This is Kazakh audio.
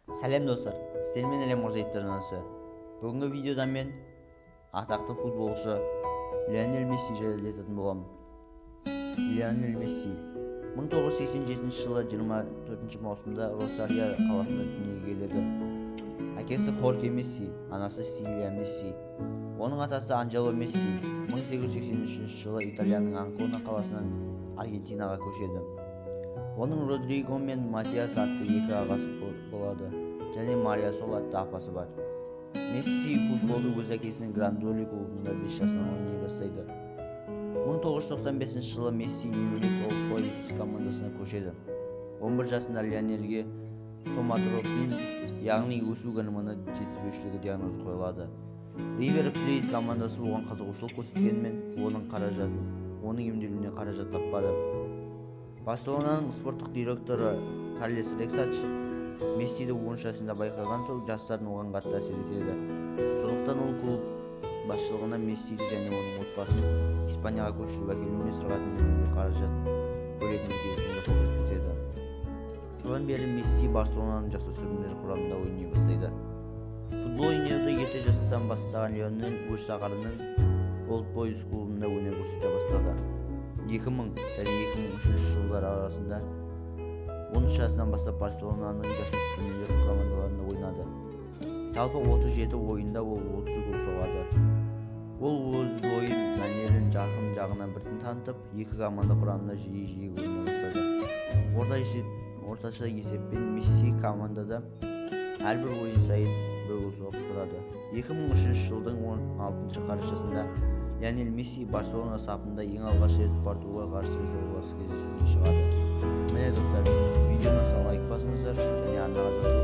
Сәлем достар, сіздермен әлем ғажайыптар жанасы. Бүгінгі видеода мен атақты футболшы Лионель Месси жайлы айтатын боламын. Лионель Месси 1987 жылы 24 маусымда Росарио қаласында дүниеге келеді. Әкесі Хорхе Месси, анасы Сильвия Месси. Оның атасы Анджело Месси 1883 жылы Италияның Анкона қаласынан Аргентинаға көшеді. Оның Родриго мен Матиас атты екі ағасы болады, және Мария Сол атты апасы бар. Месси футболды өз әкесінің Грандоли клубында 5 жасынан ойнай бастайды. 1995 жылы Месси Нью-Йорк Олд Бойз командасына көшеді. 11 жасында Лионельге соматропин, яғни өсу гормоны жетіспеушілігі диагнозы қойылады. Ривер Плейт командасы оған қызығушылық көрсеткенімен, оның емделуіне қаражат таппады. Барселонаның спорттық директоры Карлес Рексач Мессиді 10 жасында байқаған соң жастардың оған қатты әсер етеді. Сондықтан ол клуб басшылығына Мессиді және оның отбасын Испанияға көшіруге әкелуіне сырғатын емдеуге қаражат бөлетінін келісімге қол жеткізеді. Содан бері Месси Барселонаның жасөспірімдер құрамында ойнай бастайды. Футбол ойнауды 7 жастан бастаған Лионель өз шаһарының Олд Бойз клубында өнер көрсете бастады. 2000 және 2003 жылдар арасында 13 жасынан бастап Барселонаның жасөспірімдер командаларында ойнады. Жалпы 37 ойында ол 30 гол соғады. Ол өз ойын мәнерін жарқын жағынан біртін танытып, екі команда құрамында жиі ойнай бастады. Орташа есеппен Месси командада әрбір ойын сайын бір гол соғып тұрады. 2003 жылдың 16 қарашасында Лионель Месси Барселона сапында ең алғаш рет Портуға қарсы жолдас кездесуіне шығады. Міне достар, видеоны лайк басыңыздар және арнаға